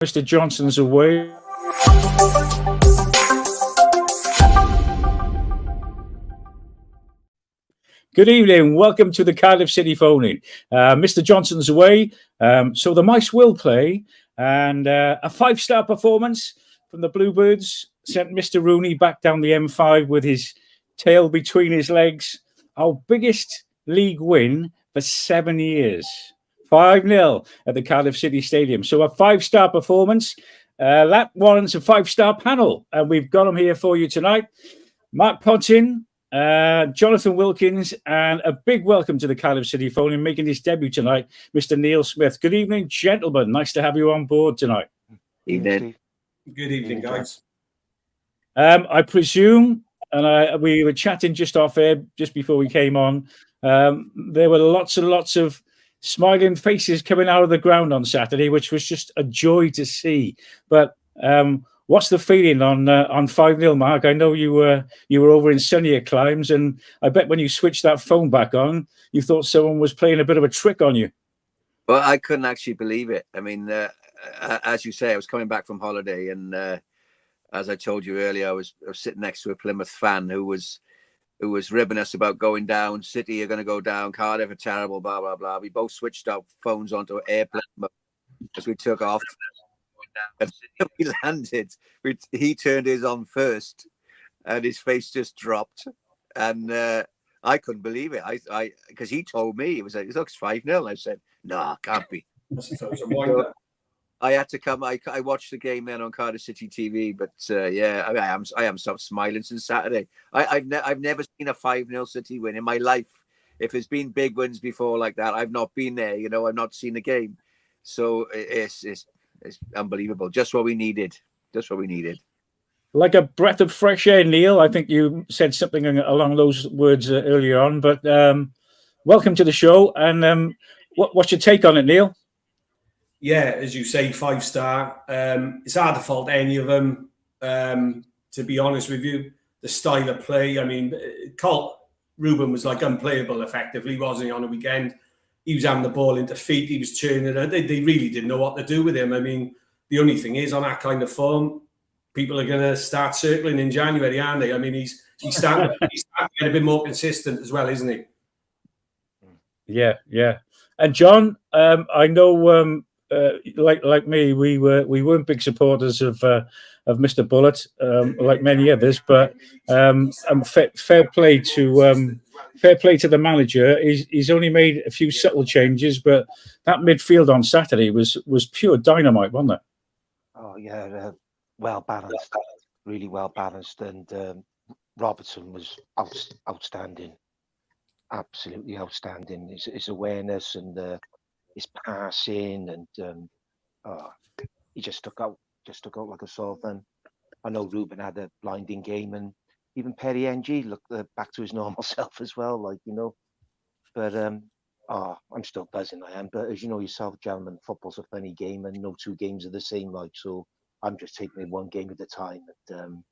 Mr. Johnson's away. Good evening. Welcome to the Cardiff City phone-in. Mr. Johnson's away, so the mice will play. And a 5-star performance from the Bluebirds sent Mr. Rooney back down the M5 with his tail between his legs. Our biggest league win for 7 years. 5-0 at the Cardiff City Stadium. So a 5-star performance. That warrants a 5-star panel. And we've got them here for you tonight. Mark Pontin, Jonathan Wilkins, and a big welcome to the Cardiff City phone in making his debut tonight, Mr. Neil Smith. Good evening, gentlemen. Nice to have you on board tonight. Evening. Good evening, guys. I presume, and we were chatting just off air, just before we came on, there were lots and lots of smiling faces coming out of the ground on Saturday, which was just a joy to see. But what's the feeling on 5-0, Mark? I know you were over in sunnier climes, and I bet when you switched that phone back on, you thought someone was playing a bit of a trick on you. Well, I couldn't actually believe it. I mean, as you say, I was coming back from holiday, and as I told you earlier, I was sitting next to a Plymouth fan who was ribbing us about going down. City are going to go down. Cardiff are terrible. Blah blah blah. We both switched our phones onto airplane mode as we took off. And we landed. He turned his on first, and his face just dropped. And I couldn't believe it. I because he told me it looks 5-0. I said, no, can't be. So I had to come. I watched the game then on Cardiff City TV. But yeah, I am stopped smiling since Saturday. I've never seen a 5-0 City win in my life. If there's been big wins before like that, I've not been there. You know, I've not seen the game. So it's unbelievable. Just what we needed. Like a breath of fresh air, Neil. I think you said something along those words earlier on. But welcome to the show. And what's your take on it, Neil? Yeah, as you say, 5-star. It's hard to fault any of them. To be honest with you, the style of play. I mean, Ruben was like unplayable effectively, wasn't he, on the weekend? He was having the ball into feet. He was turning it. They really didn't know what to do with him. I mean, the only thing is, on that kind of form, people are going to start circling in January, aren't they? I mean, he's starting to get a bit more consistent as well, isn't he? Yeah. And John, I know, like me, we weren't big supporters of Mr. Bullitt, like many others, but fair play to the manager. He's only made a few subtle changes, but that midfield on Saturday was pure dynamite, wasn't it? Oh yeah, well balanced, really well balanced, and Robertson was outstanding, absolutely outstanding. His awareness and his passing, and he just took out like a sore thumb. I know Ruben had a blinding game, and even Perry NG looked back to his normal self as well, like, you know. But I'm still buzzing, I am. But as you know yourself, gentlemen, football's a funny game, and no two games are the same, like. So I'm just taking it one game at a time. And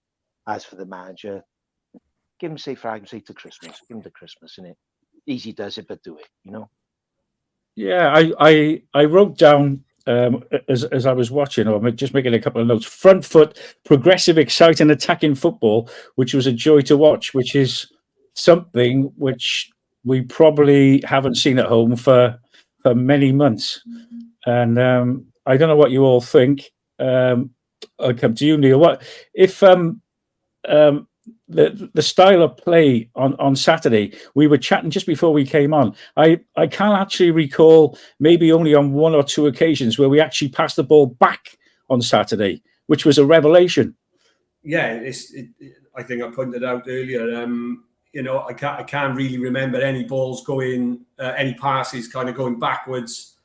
as for the manager, give him, say, for argument's sake, to Christmas. Give him to Christmas, innit? Easy does it, but do it, you know. Yeah, I wrote down as I was watching, or just making a couple of notes. Front foot, progressive, exciting, attacking football, which was a joy to watch. Which is something which we probably haven't seen at home for many months. And I don't know what you all think. I'll come to you, Neil. What if the style of play on Saturday? We were chatting just before we came on. I can't actually recall, maybe only on one or two occasions, where we actually passed the ball back on Saturday, which was a revelation. Yeah, I think I pointed out earlier. You know, I can't really remember any balls going, any passes kind of going backwards,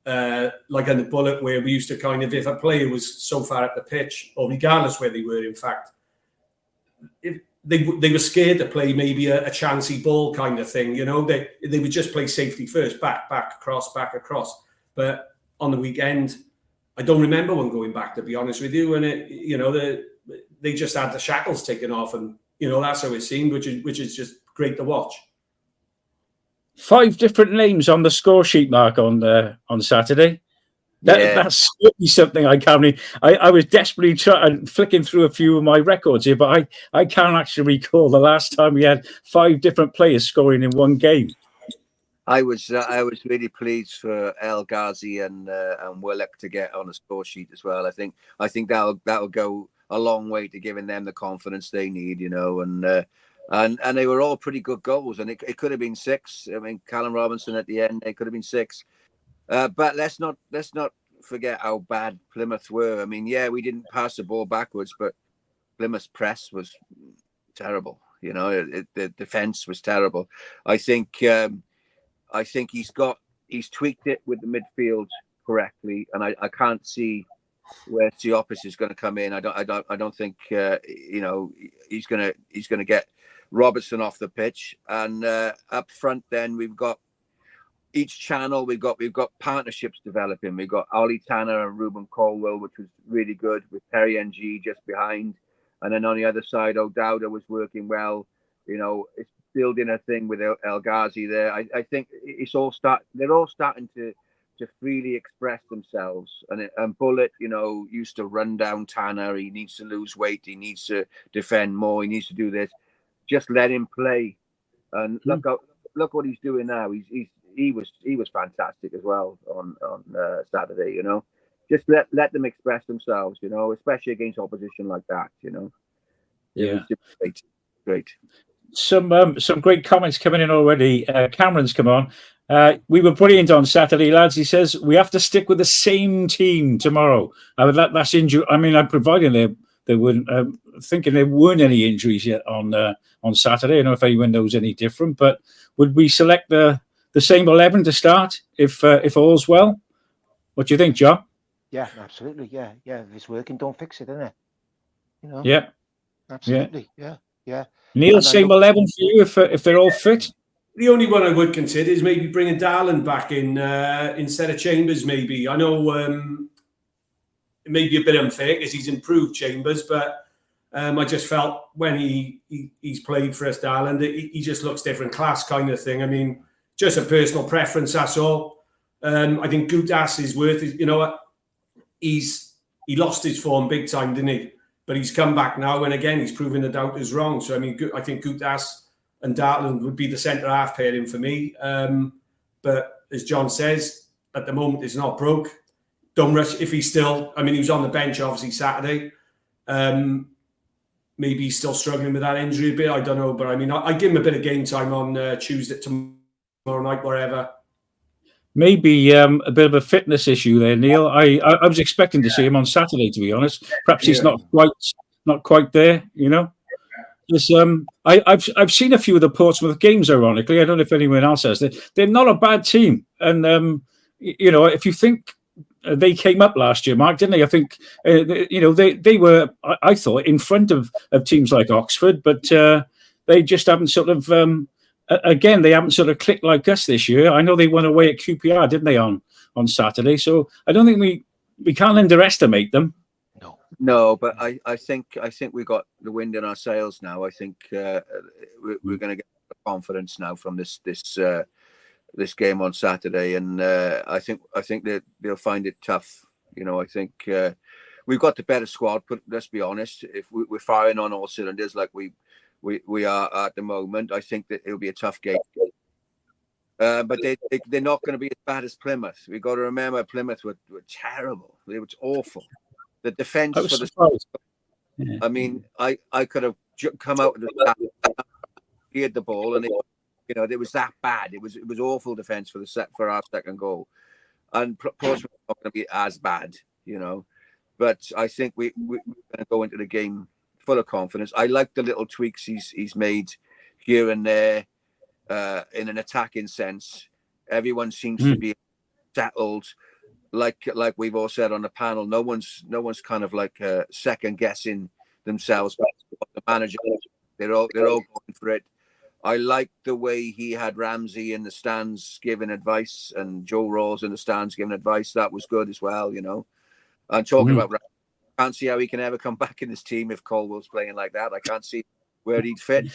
like on the Bullet, where we used to kind of, if a player was so far up the pitch, or regardless where they were, in fact, if they were scared to play maybe a chancy ball kind of thing, you know, they would just play safety first, back across. But on the weekend, I don't remember one going back, to be honest with you. And they just had the shackles taken off, and you know, that's how it seemed, which is just great to watch. 5 different names on the score sheet, Mark, on Saturday. That's certainly something I can't. I was desperately flicking through a few of my records here, but I can't actually recall the last time we had 5 different players scoring in one game. I was really pleased for El Ghazi and Willock to get on a score sheet as well. I think that'll go a long way to giving them the confidence they need, and they were all pretty good goals, and it could have been 6. I mean, Callum Robinson at the end, it could have been 6. But let's not forget how bad Plymouth were. I mean, yeah, we didn't pass the ball backwards, but Plymouth's press was terrible. The defense was terrible. I think he's tweaked it with the midfield correctly, and I can't see where Siopis is going to come in. I don't think he's going to get Robertson off the pitch, and up front then we've got each channel. We've got partnerships developing. We've got Ollie Tanner and Ruben Colwell, which was really good, with Terry NG just behind, and then on the other side, O'Dowda was working well. It's building a thing with El Ghazi there. I think they're all starting to freely express themselves. And Bullet, used to run down Tanner. He needs to lose weight. He needs to defend more. He needs to do this. Just let him play. And look what he's doing now. He was fantastic as well on Saturday. Just let them express themselves. Especially against opposition like that. Yeah, it was great. Some great comments coming in already. Cameron's come on. We were brilliant on Saturday, lads. He says we have to stick with the same team tomorrow. That's injury. I mean, I'm providing they wouldn't thinking there weren't any injuries yet on Saturday. I don't know if anyone knows any different, but would we select the same 11 to start if all's well? What do you think, John? Yeah, absolutely. Yeah. If it's working, don't fix it, isn't it? Yeah, absolutely. Yeah. Neil, same 11 for you if they're all fit. The only one I would consider is maybe bringing Darland back in instead of Chambers. Maybe I know it may be a bit unfair because he's improved Chambers, but I just felt when he's played for us, Darland, he just looks different class kind of thing. I mean, just a personal preference, that's all. I think Gutas is worth it. You know what? He lost his form big time, didn't he? But he's come back now, and again, he's proven the doubters wrong. So, I mean, I think Gutas and Dartland would be the centre-half pairing for me. But as John says, at the moment, it's not broke. Don't rush if he's still... I mean, he was on the bench, obviously, Saturday. Maybe he's still struggling with that injury a bit. I don't know. But, I mean, I give him a bit of game time on Tuesday, tomorrow night, wherever. Maybe a bit of a fitness issue there, Neil. I was expecting to see him on Saturday, to be honest. Perhaps he's not quite there, Because, I've seen a few of the Portsmouth games. Ironically, I don't know if anyone else has. They're not a bad team, and if you think they came up last year, Mark, didn't they? I think they were. I thought in front of teams like Oxford, but they just haven't sort of. Again, they haven't sort of clicked like us this year. I know they won away at QPR, didn't they, on Saturday? So I don't think we can't underestimate them. No, but I think we got the wind in our sails now. I think we're going to get confidence now from this game on Saturday, and I think that they'll find it tough. I think we've got the better squad. But let's be honest, if we're firing on all cylinders like we are at the moment, I think that it'll be a tough game. But they're not going to be as bad as Plymouth. We've got to remember Plymouth were terrible. They were awful. The defence for the... Yeah. I mean, I could have come out of the cleared the ball, and it was that bad. It was awful defence for our second goal, and Portsmouth not going to be as bad, But I think we're going to go into the game full of confidence. I like the little tweaks he's made here and there in an attacking sense. Everyone seems to be settled. Like we've all said on the panel, no one's kind of like second guessing themselves. But the manager, they're all going for it. I like the way he had Ramsey in the stands giving advice and Joe Rawls in the stands giving advice. That was good as well, And talking about Ramsey, I can't see how he can ever come back in this team if Colwell's playing like that. I can't see where he'd fit.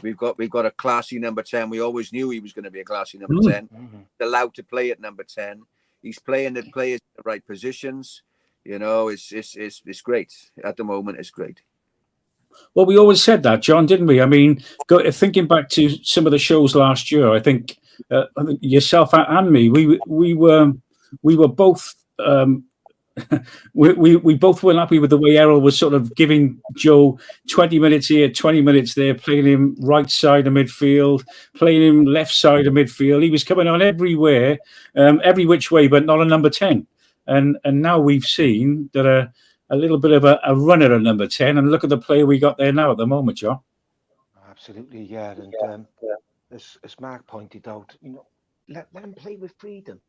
We've got a classy number 10. We always knew he was going to be a classy number 10. Allowed to play at number 10. He's playing the players in the right positions. You know, it's great at the moment. It's great. Well, we always said that, John, didn't we? I mean, thinking back to some of the shows last year, I think yourself and me, we were both. We both weren't happy with the way Errol was sort of giving Joe 20 minutes here, 20 minutes there, playing him right side of midfield, playing him left side of midfield. He was coming on everywhere, every which way, but not a number 10. And now we've seen that a little bit of a runner at number 10. And look at the player we got there now at the moment, John. Absolutely, yeah. And as Mark pointed out, you know, let them play with freedom.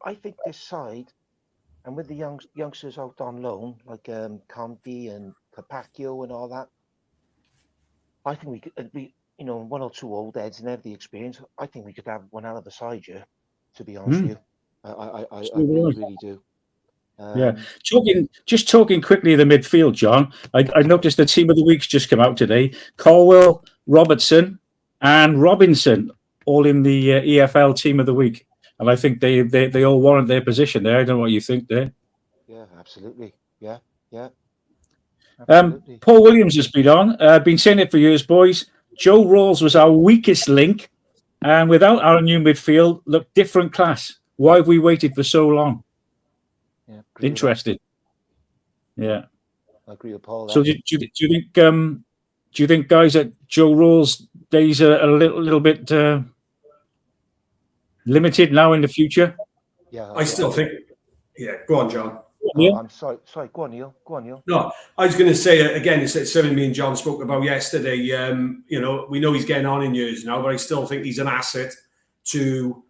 I think this side, and with the youngsters out on loan, like Conte and Capaccio and all that, I think we could be, you know, one or two old heads and have the experience. I think we could have one hell of a side here, to be honest with you. I really do. Yeah. Talking quickly of the midfield, John, I noticed the team of the week's just come out today. Colwell, Robertson and Robinson, all in the EFL team of the week. And I think they all warrant their position there. I don't know what you think there. Yeah, absolutely. Yeah. Absolutely. Paul Williams has been on. Been saying it for years, boys. Joe Rawls was our weakest link. And without our new midfield, look, different class. Why have we waited for so long? Yeah, interested. Yeah, I agree with Paul. So do you think guys that Joe Rawls' days are a little bit limited now in the future? Yeah, I still think. Yeah, go on, John. Oh, I'm sorry. Go on, Neil. No, I was going to say again. It's something me and John spoke about yesterday. You know, we know he's getting on in years now, but I still think he's an asset to,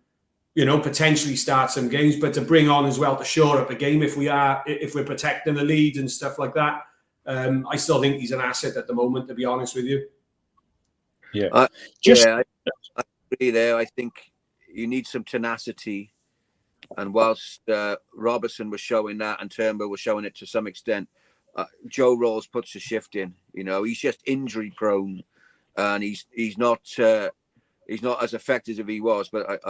you know, potentially start some games, but to bring on as well to shore up a game if we're protecting the lead and stuff like that. I still think he's an asset at the moment, to be honest with you. Yeah, I agree there. I think you need some tenacity, and whilst Robertson was showing that and Turnbull was showing it to some extent, Joe Rawls puts a shift in. You know, he's just injury prone, and he's not as effective as he was, but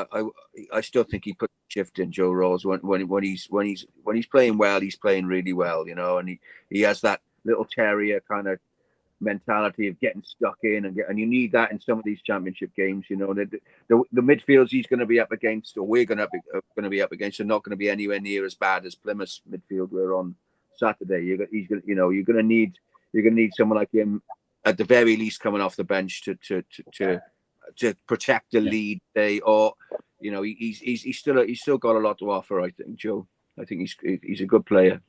I still think he put a shift in, Joe Rawls, when he's playing well, he's playing really well, you know, and he has that little terrier kind of mentality of getting stuck in, and you need that in some of these championship games. You know, the midfields he's going to be up against, or we're going to be up against, are not going to be anywhere near as bad as Plymouth's midfield were on Saturday. You're going to need someone like him at the very least coming off the bench to protect the lead, or you know, he's still got a lot to offer. I think, Joe. I think he's a good player.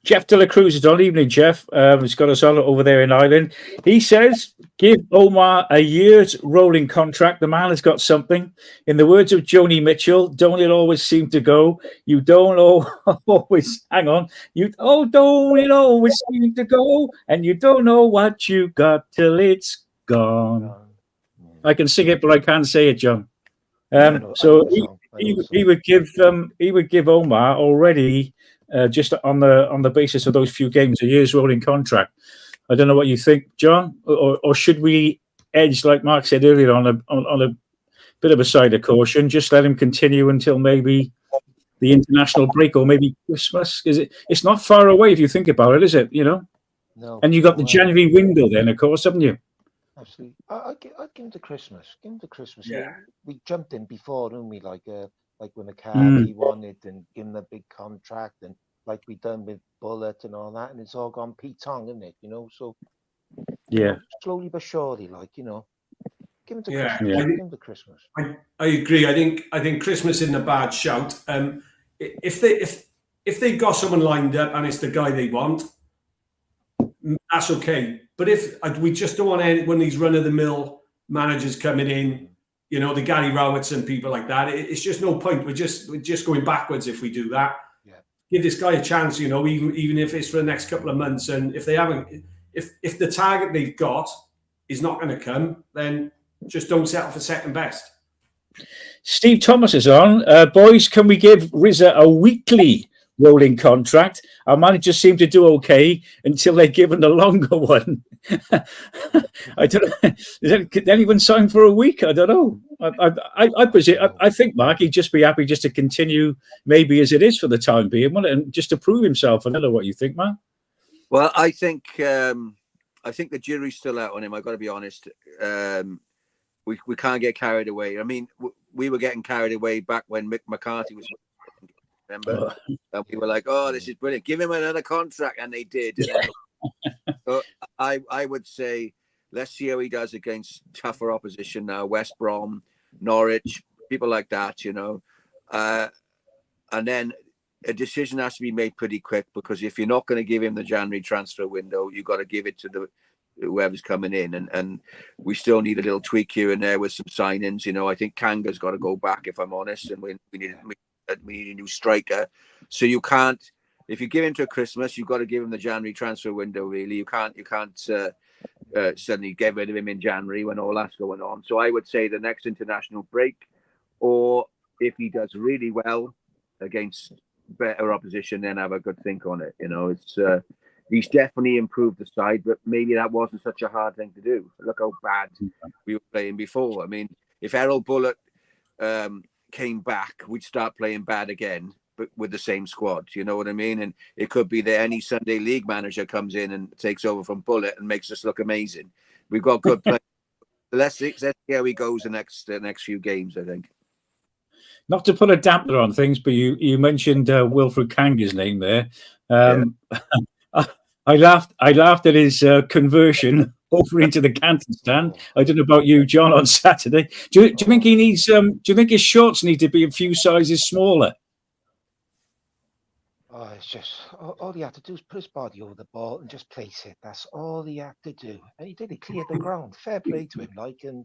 Jeff De La Cruz is on. Evening, Jeff. He's got us on over there in Ireland. He says, give Omar a year's rolling contract. The man has got something. In the words of Joni Mitchell, don't it always seem to go? You don't always, hang on. Don't it always seem to go? And you don't know what you got till it's gone. I can sing it, but I can't say it, John. So he would give Omar already, just on the basis of those few games, a year's rolling contract. I don't know what you think, John, or should we edge, like Mark said earlier, on a bit of a side of caution, just let him continue until maybe the international break or maybe Christmas? It's not far away if you think about it, is it? You know, no. And you got the January window then, of course, haven't you? Absolutely. I'd give him to Christmas. Yeah. We jumped in before, didn't we? Like when McCarthy wanted, and give him a big contract, and like we done with Bullet and all that, and it's all gone P-tongue, isn't it? You know, so yeah, slowly but surely, like, you know, give him to Christmas. Give him to Christmas. I agree. I think Christmas isn't a bad shout. If they got someone lined up and it's the guy they want, that's okay. But if we just don't want one of these run-of-the-mill managers coming in, you know, the Gary Roberts and people like that, it's just no point. We're just going backwards if we do that. Yeah. Give this guy a chance, you know, even if it's for the next couple of months. And if they haven't, if the target they've got is not going to come, then just don't settle for second best. Steve Thomas is on. Boys, can we give Riza a weekly rolling contract? Our managers seem to do okay until they're given a longer one. I don't know. Can anyone sign for a week? I don't know. I think, Mark, he'd just be happy just to continue maybe as it is for the time being, wouldn't it? And just to prove himself. I don't know what you think, Mark. Well, I think the jury's still out on him. I've got to be honest. We can't get carried away. I mean, we were getting carried away back when Mick McCarthy was. Remember? And we were like, "Oh, this is brilliant! Give him another contract," and they did. So I would say, let's see how he does against tougher opposition now. West Brom, Norwich, people like that, and then a decision has to be made pretty quick, because if you're not going to give him the January transfer window, you've got to give it to whoever's coming in, and we still need a little tweak here and there with some signings. I think Kanga's got to go back, if I'm honest, and we need a new striker. So you can't, if you give him to Christmas, you've got to give him the January transfer window. Really, you can't suddenly get rid of him in January when all that's going on. So I would say the next international break, or if he does really well against better opposition, then have a good think on it. It's he's definitely improved the side, but maybe that wasn't such a hard thing to do. Look how bad we were playing before. I mean, if Errol Bullock came back, we'd start playing bad again, but with the same squad. You know what I mean? And it could be that any Sunday League manager comes in and takes over from Bullock and makes us look amazing. We've got good players. Let's see how he goes the next few games, I think. Not to put a dampener on things, but you mentioned Wilfred Kanga's name there. I laughed at his conversion over into the Canton stand. I don't know about you, John, on Saturday. Do you think he needs? Do you think his shorts need to be a few sizes smaller? Oh, it's just all he had to do is put his body over the ball and just place it. That's all he had to do, and he did. He cleared the ground. Fair play to him,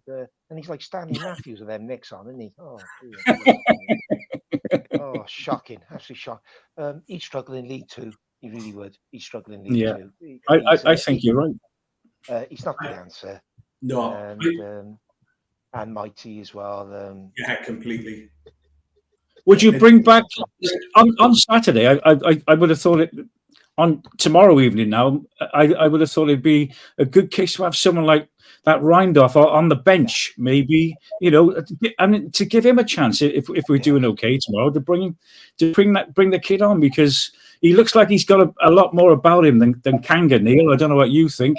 and he's like Stanley Matthews with them nicks on, isn't he? Oh, oh, shocking! Absolutely shocking. He'd struggle in League Two. He really would. He's struggling in League Two. I think you're right. He's not the answer. No, and Mighty as well. Yeah, completely. Would you bring back on Saturday? I would have thought it on tomorrow evening. Now I would have thought it'd be a good case to have someone like that Reindorf on the bench, maybe. I mean, to give him a chance if we're doing okay tomorrow, to bring the kid on, because he looks like he's got a lot more about him than Kanga. Neil, I don't know what you think.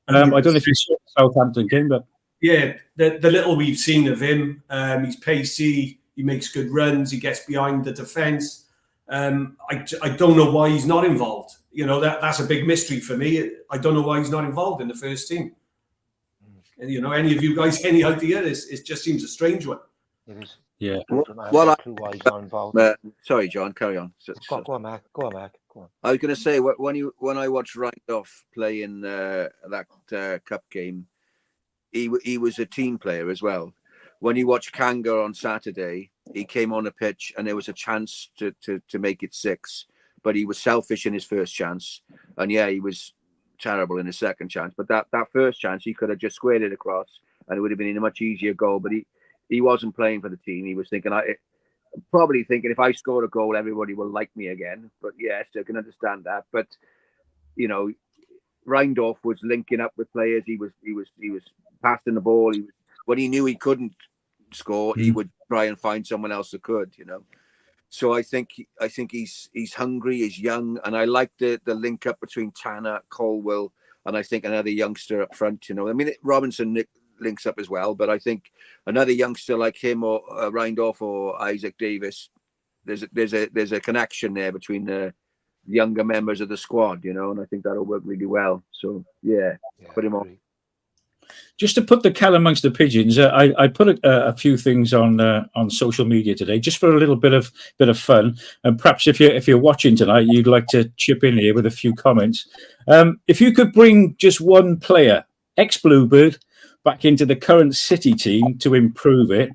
I don't know if you saw the Southampton game, but yeah, the little we've seen of him, he's pacey. He makes good runs. He gets behind the defence. I don't know why he's not involved. That's a big mystery for me. I don't know why he's not involved in the first team. And, any of you guys, any idea? It just seems a strange one. It is. Yeah. Well, why he's not involved. Sorry, John. Carry on. Go on, Mark. Go on. I was going to say, when I watched Reindorf play in that cup game, he was a team player as well. When you watch Kanga on Saturday, he came on the pitch and there was a chance to make it 6, but he was selfish in his first chance. And yeah, he was terrible in his second chance. But that first chance, he could have just squared it across and it would have been a much easier goal. But he wasn't playing for the team. He was probably thinking, if I score a goal, everybody will like me again. But yes, I can understand that. But, Reindorf was linking up with players. He was passing the ball. When he knew he couldn't score, he would try and find someone else that could, So I think he's hungry, he's young, and I like the link up between Tanner, Colwell, and I think another youngster up front. I mean, Robinson links up as well, but I think another youngster like him or Reindorf or Isaac Davis, there's a connection there between the younger members of the squad, and I think that'll work really well. So yeah, put him on. Just to put the cat amongst the pigeons, I put a few things on social media today, just for a little bit of fun. And perhaps if you're watching tonight, you'd like to chip in here with a few comments. If you could bring just one player, ex-Bluebird, back into the current City team to improve it,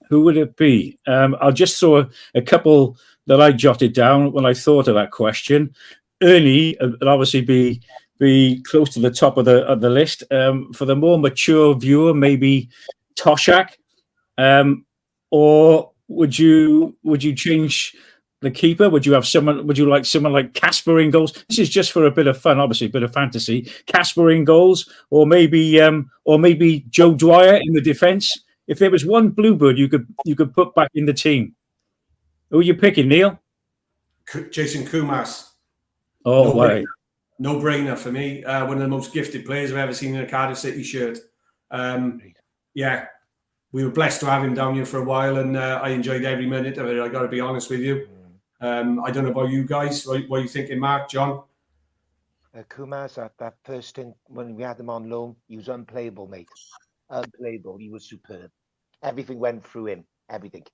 who would it be? I'll just throw a couple that I jotted down when I thought of that question. Ernie would obviously be close to the top of the list. For the more mature viewer, maybe Toshak, or would you change the keeper? Would you like someone like Casper in goals? This is just for a bit of fun, obviously, a bit of fantasy. Casper in goals, or maybe Joe Dwyer in the defence. if there was one Bluebird you could put back in the team, who are you picking, Neil? Jason Kumas. Oh, why? No brainer for me. One of the most gifted players I've ever seen in a Cardiff City shirt. Yeah, we were blessed to have him down here for a while, and I enjoyed every minute of it. I got to be honest with you. I don't know about you guys. What are you thinking, Mark, John? Kumas, that first stint when we had him on loan, he was unplayable, mate. Unplayable. He was superb. Everything went through him. Everything.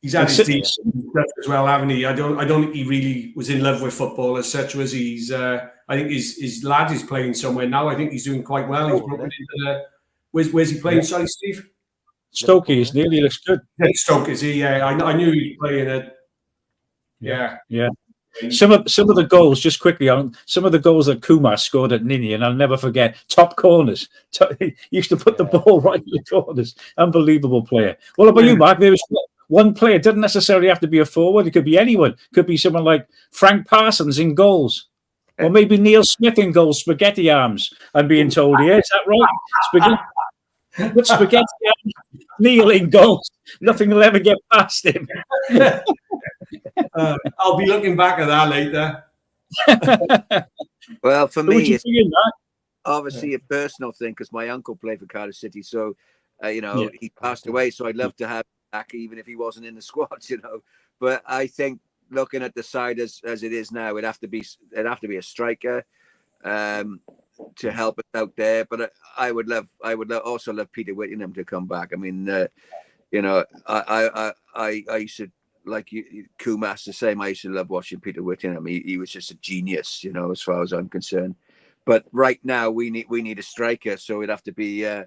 He's had his deep stuff as well, haven't he? I don't think he really was in love with football as such. Was he? I think his lad is playing somewhere now. I think he's doing quite well. He's broken into the. Where's he playing? Sorry, Steve. Stoke is nearly looks good. Stoke is he? Yeah, I knew he was playing it. Yeah. Some of the goals, just quickly on some of the goals that Kumas scored at Nini, and I'll never forget. Top corners. He used to put the ball right in the corners. Unbelievable player. What about you, Mark? There was one player. It doesn't necessarily have to be a forward. It could be anyone. It could be someone like Frank Parsons in goals, or maybe Neil Smith in goals. Spaghetti arms. I'm being told here. Is that right? Spaghetti arms. Neil in goals. Nothing will ever get past him. I'll be looking back at that later. Well, for me, it's obviously a personal thing because my uncle played for Cardiff City, so he passed away. So I'd love to have him back, even if he wasn't in the squad, But I think looking at the side as it is now, it'd have to be a striker to help us out there. But I would also love Peter Whittingham to come back. I mean, I used to. Like Kumas the same. I used to love watching Peter Whittingham. He was just a genius, as far as I'm concerned. But right now we need a striker, so it'd have to be an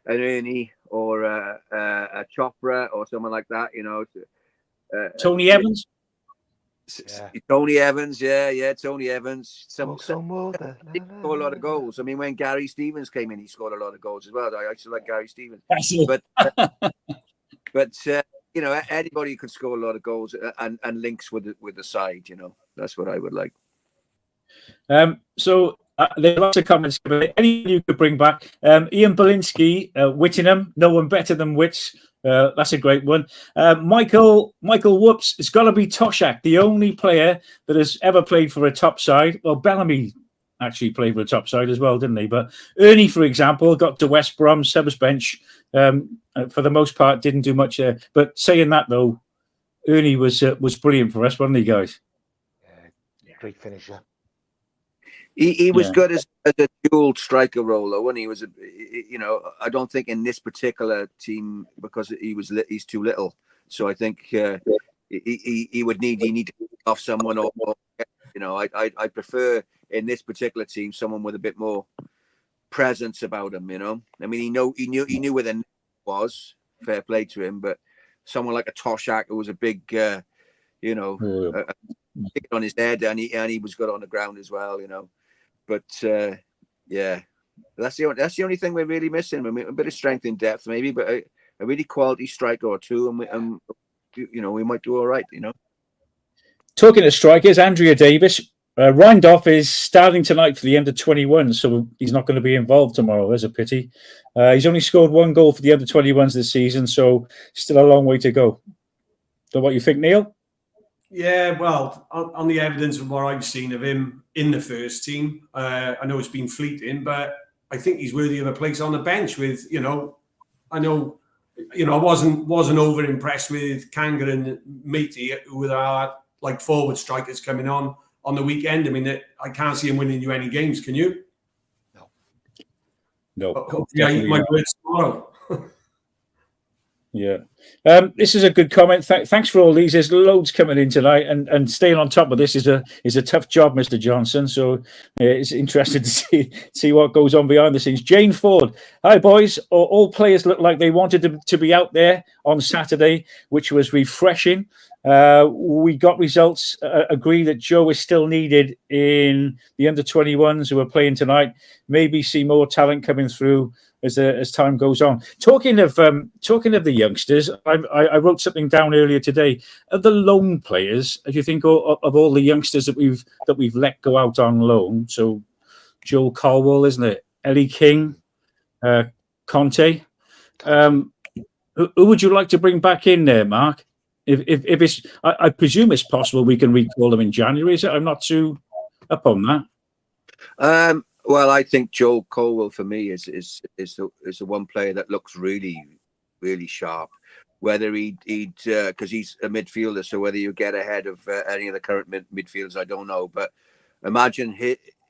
Ernie or a Chopra or someone like that, Tony Evans. Tony Evans, Tony Evans. Score a lot of goals. I mean, when Gary Stevens came in, he scored a lot of goals as well. I used to like Gary Stevens, but anybody could score a lot of goals and links with the side. That's what I would like. So there are lots of comments. Anyone you could bring back? Ian Belinsky, Whittingham. No one better than Wits. That's a great one. Michael Whoops. It's got to be Toshak, the only player that has ever played for a top side. Well, Bellamy actually played for a top side as well, didn't he? But Ernie, for example, got to West Brom, subs bench. For the most part, didn't do much there. But saying that though, Ernie was brilliant for us, wasn't he, guys? Great finisher. He was good as a dual striker role, though, when he was, I don't think in this particular team because he's too little. So I think he would need to pick off someone or I prefer in this particular team someone with a bit more presence about him. I mean, he knew where the net was. Fair play to him, but someone like a Toshak who was a big, on his head, and he was good on the ground as well. But that's the only thing we're really missing. I mean, a bit of strength in depth, maybe, but a really quality striker or two, and we might do all right. Talking of strikers, Andrea Davis. Rindolph is starting tonight for the under-21, so he's not going to be involved tomorrow. There's a pity. He's only scored one goal for the under-21s this season, so still a long way to go. So what you think, Neil? Yeah, well, on the evidence of what I've seen of him in the first team, I know it's been fleeting, but I think he's worthy of a place on the bench with, I wasn't over impressed with Kanga and Matey, who are like forward strikers coming on the weekend. I mean, I can't see him winning you any games. Can you? No. Yeah, he might win tomorrow. Yeah. This is a good comment. Thanks for all these. There's loads coming in tonight, and staying on top of this is a tough job, Mr. Johnson. So it's interesting to see what goes on behind the scenes. Jane Ford. Hi, boys. All players look like they wanted to be out there on Saturday, which was refreshing. We got results. Agree that Joe is still needed in the under-21s who are playing tonight. Maybe see more talent coming through as time goes on. Talking of the youngsters, I wrote something down earlier today. Of the loan players, if you think of all the youngsters that we've let go out on loan, so Joel Colwell, isn't it? Ellie King, Conte. Who would you like to bring back in there, Mark? If it's, I presume it's possible we can recall them in January. Is it? I'm not too up on that. Well, I think Joe Colwell for me is the one player that looks really, really sharp. Whether he'd because he's a midfielder, so whether you get ahead of any of the current midfielders, I don't know. But imagine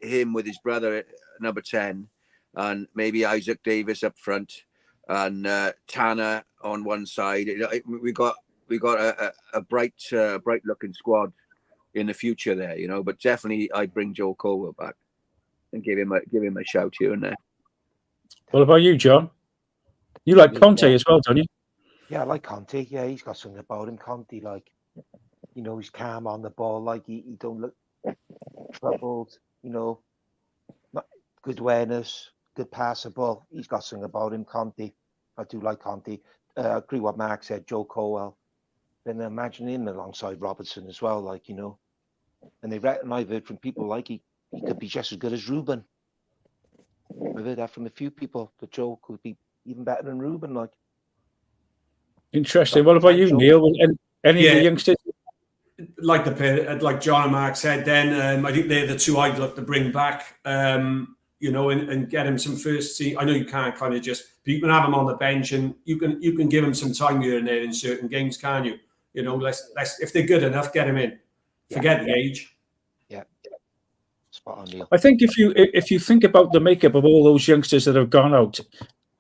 him with his brother number 10, and maybe Isaac Davis up front, and Tanner on one side. We got a bright looking squad in the future there, you know. But definitely, I'd bring Joe Colwell back and give him a shout here and there. What about you, John? You like Conte as well, don't you? Yeah, I like Conte. Yeah, he's got something about him. Conte, like, you know, he's calm on the ball. Like, he don't look troubled. You know, good awareness, good passer ball. He's got something about him, Conte. I do like Conte. I agree what Mark said, Joe Colwell. Then imagine him alongside Robertson as well, like, you know. And I've heard from people like he could be just as good as Ruben. I've heard that from a few people, that Joe could be even better than Ruben, like. Interesting. What about you, Neil? Any of the youngsters? Like John and Mark said, then I think they're the two I'd look to bring back. You know, and get him some first team. I know you can't kind of just, but you can have him on the bench, and you can give him some time here and there in certain games, can you? You know, let's if they're good enough, get him in. Forget the age. Yeah. Spot on, Neil. I think if you think about the makeup of all those youngsters that have gone out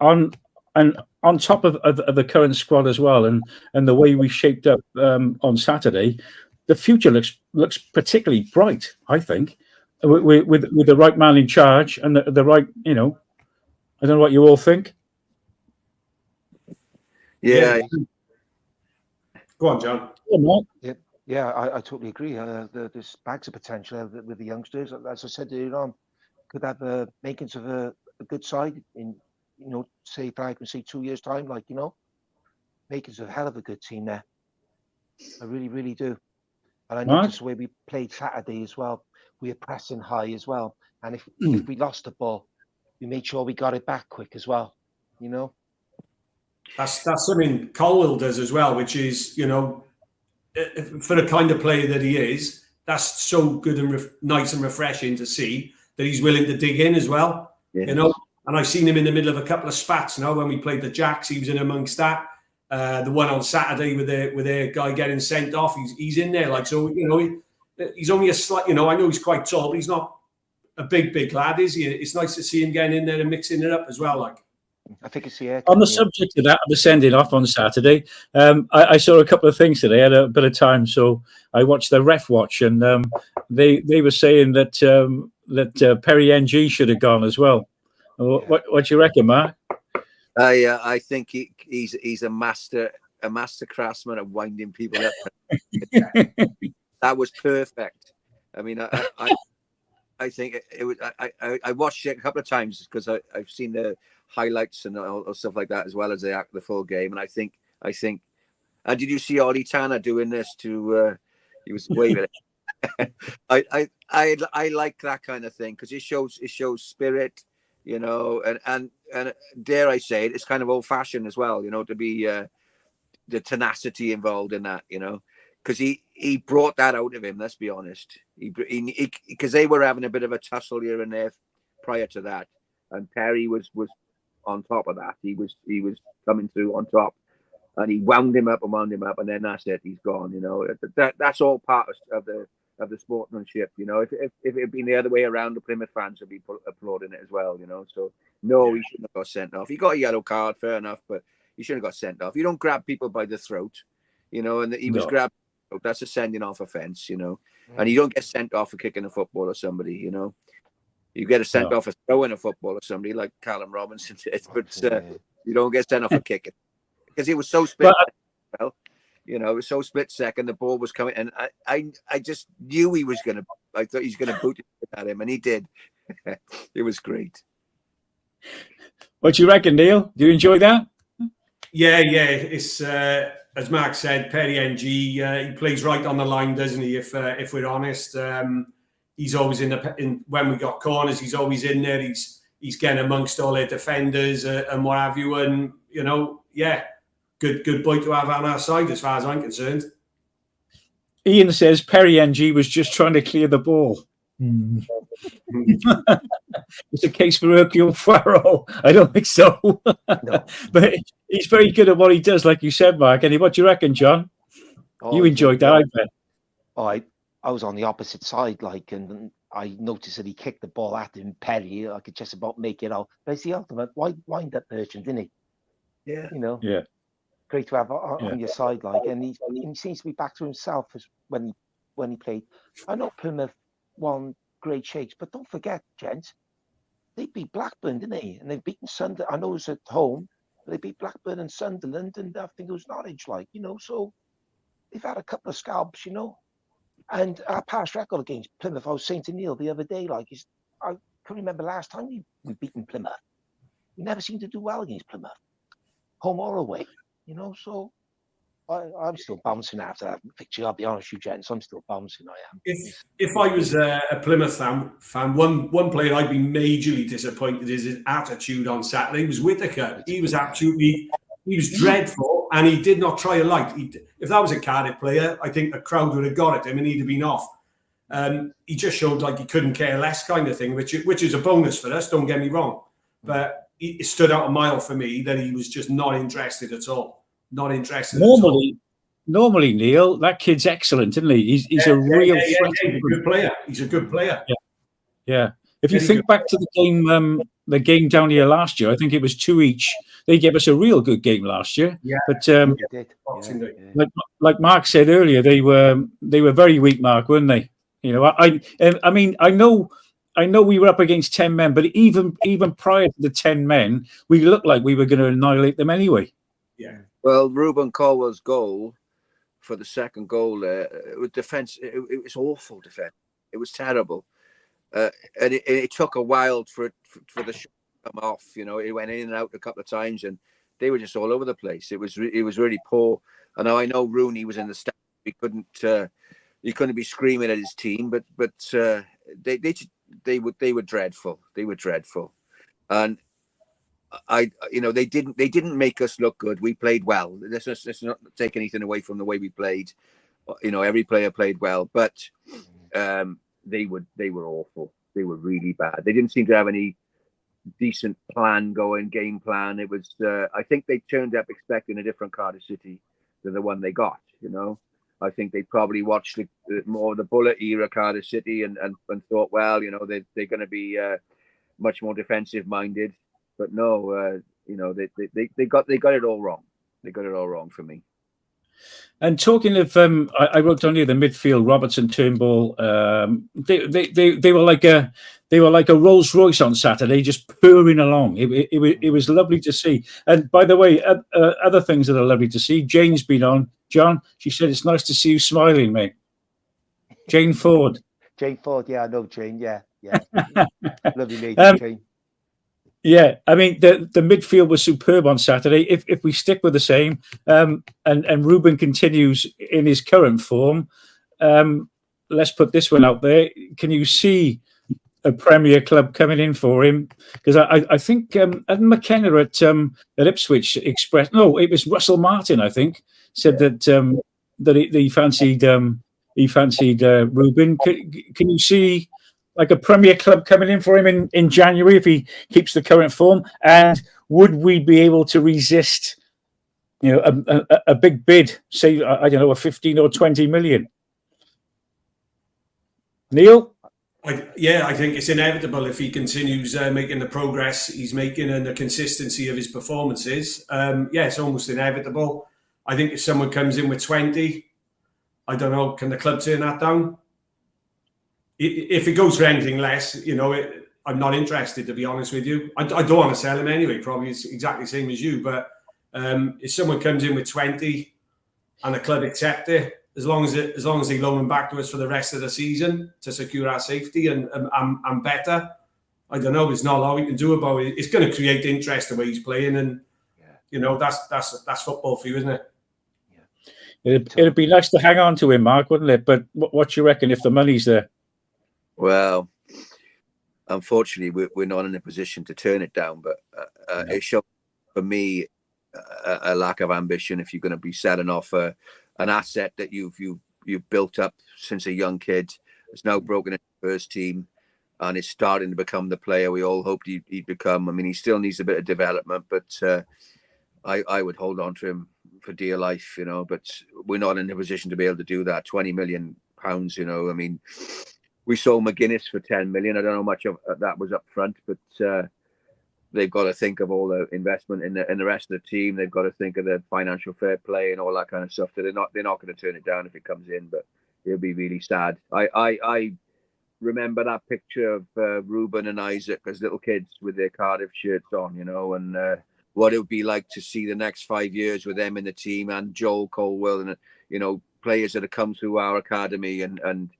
on top of the current squad as well, and the way we shaped up on Saturday, the future looks particularly bright, I think, with the right man in charge and the right, you know, I don't know what you all think. Yeah. Go on, John. Yeah, I totally agree. There's bags of potential with the youngsters. As I said earlier on, could have makings of a good side in, you know, say, if I can see 2 years' time, like, you know, makings of a hell of a good team there. I really, really do. And I noticed the way we played Saturday as well. We were pressing high as well. And if we lost the ball, we made sure we got it back quick as well, you know? That's something Colwell does as well, which is, you know, for the kind of player that he is, that's so good and nice and refreshing to see that he's willing to dig in as well, you know? And I've seen him in the middle of a couple of spats now. When we played the Jacks, he was in amongst that. The one on Saturday with their guy getting sent off, he's in there. Like, so, you know, he's only a slight, you know, I know he's quite tall, but he's not a big lad, is he? It's nice to see him getting in there and mixing it up as well. Like, I think it's on the subject of that, the sending off on Saturday, I saw a couple of things today. I had a bit of time, so I watched the ref watch, and they were saying that Perry NG should have gone as well. What do you reckon, Mark? I think he's a master craftsman at winding people up. That was perfect. I mean, I think it was. I watched it a couple of times because I've seen the highlights and all stuff like that, as well as the full game. And I think. And did you see Ollie Tanner doing this to? He was waving it. I like that kind of thing because it shows spirit. You know, and dare I say it, it's kind of old fashioned as well, you know, to be the tenacity involved in that, you know, because he brought that out of him. Let's be honest, because they were having a bit of a tussle here and there prior to that, and Perry was on top of that. He was coming through on top, and he wound him up, and then that's it. He's gone. You know, that's all part of the sportsmanship, you know. If it had been the other way around, the Plymouth fans would be applauding it as well, you know. So no, he shouldn't have got sent off. He got a yellow card, fair enough, but he shouldn't have got sent off. You don't grab people by the throat, you know, and he was grabbed. That's a sending off offence, you know. And you don't get sent off for kicking a football or somebody, you know. You get a sent off for throwing a football or somebody like Callum Robinson did, but you don't get sent off for kicking because he was so split. Well, you know, it was so split second. The ball was coming, and I just knew he was gonna. I thought he's gonna boot it at him, and he did. It was great. What do you reckon, Neil? Do you enjoy that? Yeah. It's as Mark said, Perry NG. He plays right on the line, doesn't he? If we're honest, he's always in when we got corners. He's always in there. He's getting amongst all their defenders and what have you. And you know, good boy to have on our side, as far as I'm concerned. Ian says Perry NG was just trying to clear the ball. It's a case for Hercule Poirot. I don't think so. No. But he's very good at what he does, like you said, Mark. And what do you reckon, John? You enjoyed that, I bet. I was on the opposite side, like, and I noticed that he kicked the ball at him, Perry. I could just about make it out. But it's the ultimate wind-up merchant, isn't he? Yeah. You know? Yeah. Great to have on your side, like, and he seems to be back to himself as when he played. I know Plymouth won great shakes, but don't forget, gents, they beat Blackburn, didn't they? And they've beaten Sunderland. I know it was at home, but they beat Blackburn and Sunderland, and I think it was Norwich, like, you know. So they've had a couple of scalps, you know. And our past record against Plymouth, I was saying to Neil the other day, like, I can remember last time we beaten Plymouth. We never seemed to do well against Plymouth, home or away, you know. So I'm still bouncing after that picture. I'll be honest with you, gents, I'm still bouncing. I am. If I was a Plymouth fan, one player I'd be majorly disappointed is his attitude on Saturday. He was Whittaker. He was dreadful, and he did not try a light. If that was a Cardiff player, I think the crowd would have got at him and he'd have been off. He just showed like he couldn't care less, kind of thing, which is a bonus for us. Don't get me wrong, but it stood out a mile for me that he was just not interested at all. Not interested. Normally, Neil, that kid's excellent, isn't he? He's a real threat. He's a good player. He's a good player. Yeah. If you think back to the game down here last year, I think it was 2 each. They gave us a real good game last year. Yeah. But Like Mark said earlier, they were very weak, Mark, weren't they? You know, I mean, I know we were up against 10 men, but even prior to the 10 men, we looked like we were going to annihilate them anyway. Yeah. Well, Ruben Colwell's goal for the second goal with defence, it was awful defence. It was terrible. And it took a while for the shot to come off. You know, it went in and out a couple of times, and they were just all over the place. It was really poor. And I know Rooney was in the stand. He couldn't be screaming at his team, but they were dreadful. They were dreadful, and they didn't make us look good. We played well. Let's not take anything away from the way we played. You know, every player played well, but they were awful. They were really bad. They didn't seem to have any decent game plan. It was I think they turned up expecting a different Cardiff City than the one they got. You know, I think they probably watched more the Bullet era Cardiff City and thought, well, you know, they're going to be much more defensive minded. But no, they got it all wrong. They got it all wrong for me. And talking of, I wrote down here the midfield, Robertson, Turnbull. They were like a Rolls Royce on Saturday, just purring along. It was lovely to see. And by the way, other things that are lovely to see. Jane's been on. John, she said it's nice to see you smiling, mate. Jane Ford. Jane Ford, yeah, I know Jane. Yeah. Lovely lady, Jane. Yeah, I mean the midfield was superb on Saturday. If we stick with the same, and Ruben continues in his current form, let's put this one out there. Can you see a Premier club coming in for him? Because I think McKenna at Ipswich expressed. No, it was Russell Martin. I think said that he fancied Ruben. Can you see like a Premier club coming in for him in January if he keeps the current form? And would we be able to resist, you know, a big bid, say, I don't know, a 15 or 20 million? Neil? I think it's inevitable if he continues making the progress he's making and the consistency of his performances. It's almost inevitable. I think if someone comes in with 20, I don't know, can the club turn that down? If it goes for anything less, you know, I'm not interested, to be honest with you. I don't want to sell him anyway. Probably it's exactly the same as you. But if someone comes in with 20 and the club accept it, as long as they loan him back to us for the rest of the season to secure our safety and better, I don't know. There's not a lot we can do about it. It's going to create interest the way he's playing, and you know that's football for you, isn't it? It'd be nice to hang on to him, Mark, wouldn't it? But what do you reckon if the money's there? Well, unfortunately, we're not in a position to turn it down. But it showed for me a lack of ambition if you're going to be selling off an asset that you've built up since a young kid. It's now broken into the first team, and it's starting to become the player we all hoped he'd become. I mean, he still needs a bit of development, but I would hold on to him for dear life, you know. But we're not in a position to be able to do that. £20 million, you know. I mean, we sold McGuinness for 10 million. I don't know how much of that was up front, but they've got to think of all the investment in the rest of the team. They've got to think of the financial fair play and all that kind of stuff. They're not going to turn it down if it comes in, but it'll be really sad. I remember that picture of Ruben and Isaac as little kids with their Cardiff shirts on, you know, and what it would be like to see the next 5 years with them in the team, and Joel Colwell, and you know, players that have come through our academy, and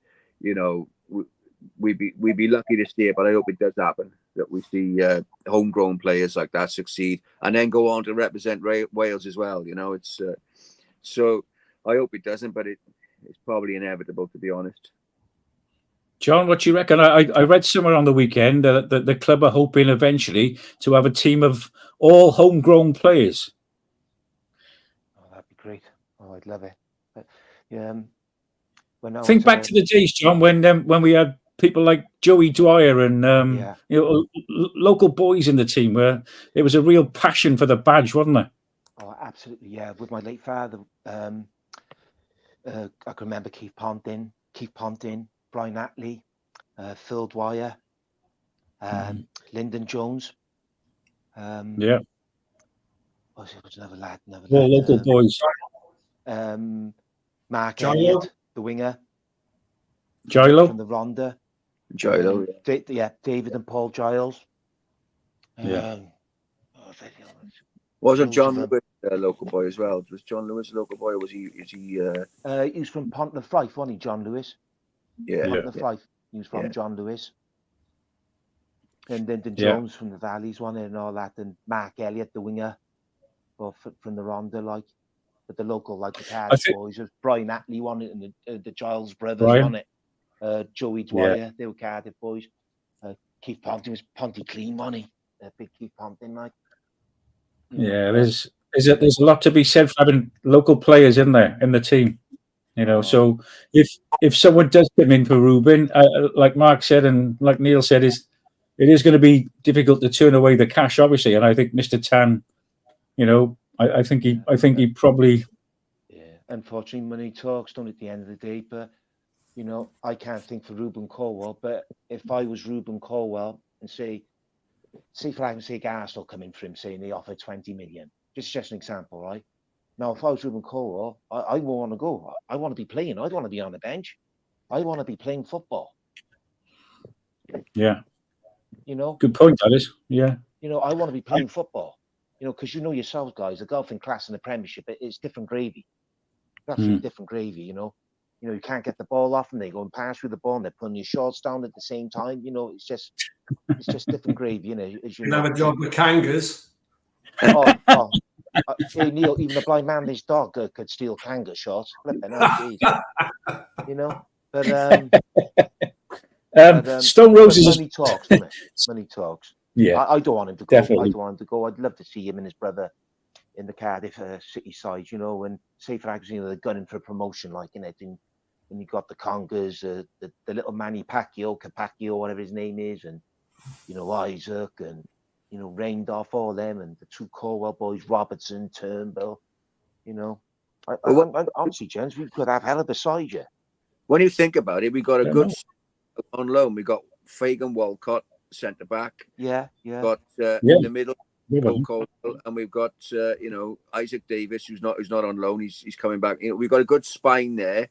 you know, we'd be lucky to see it, but I hope it does happen, that we see homegrown players like that succeed and then go on to represent Wales as well. You know, it's so I hope it doesn't, but it's probably inevitable, to be honest. John, what do you reckon? I read somewhere on the weekend that the club are hoping eventually to have a team of all homegrown players. Oh, that'd be great. Oh, I'd love it. But, think back to the days, John, when we had people like Joey Dwyer and you know, local boys in the team, where it was a real passion for the badge, wasn't there? Oh, absolutely, yeah. With my late father, I can remember Keith Ponting, Brian Attlee, Phil Dwyer, Lyndon Jones. Yeah. Was another lad? Local boys. Mark Elliott, the winger. Gilo from the Ronda. Gilo, yeah, David and Paul Giles. Wasn't John Lewis a local boy as well? Was John Lewis a local boy, or was he? Is he? He was from Pont-le-Fife, wasn't he, John Lewis? Yeah, Pont-le-Fife. He was from John Lewis. And Lyndon Jones from the Valleys, one and all that, and Mark Elliott, the winger, from the Ronda, like. But the local, like the Cardiff boys, Brian Attlee won it, and the Giles brothers won it. Joey Dwyer, they were Cardiff boys. Keith Ponting was Pontyclean, won he? Big Keith Ponting, like. Yeah, there's a lot to be said for having local players in there in the team. You know, so if someone does come in for Ruben, like Mark said and like Neil said, it is going to be difficult to turn away the cash, obviously. And I think Mr. Tan, you know, I think he probably. Yeah, unfortunately, money talks, don't at the end of the day. But you know, I can't think for Ruben Colwell. But if I was Ruben Colwell and say for argument's sake, Arsenal come in for him, saying they offer 20 million. Just an example, right? Now, if I was Ruben Colwell, I won't want to go. I want to be playing. I don't want to be on the bench. I want to be playing football. Yeah. You know? Good point, that is. Yeah. You know, I want to be playing football. You know, because you know yourselves, guys, the golfing class in the Premiership, it's different gravy. Absolutely different gravy, you know. You know, you can't get the ball off and they go and pass through the ball and they're putting your shorts down at the same time. You know, it's just different gravy, you know. As you have a job with Kangas. Hey, Neil, even a blind man, his dog could steal Kanga shots. Flipping out, geez. You know, but Stone Roses money talks, doesn't it? Money talks. Yeah, I don't want him to go. Definitely. I don't want him to go. I'd love to see him and his brother in the Cardiff City side, you know, and say for example, you know, they're gunning for promotion, like in it. And you got the Congas, the little Manny Capacchio, whatever his name is, and you know, Isaac, and you know, Raindorf, all them, and the two Corwell boys, Robertson, Turnbull. You know, honestly, gents, we could have hell of a side, yeah. When you think about it, we got a good on loan. We got Fagan Walcott, centre back. Yeah. Got in the middle, and we've got you know, Isaac Davis, who's not on loan. He's coming back. You know, we've got a good spine there.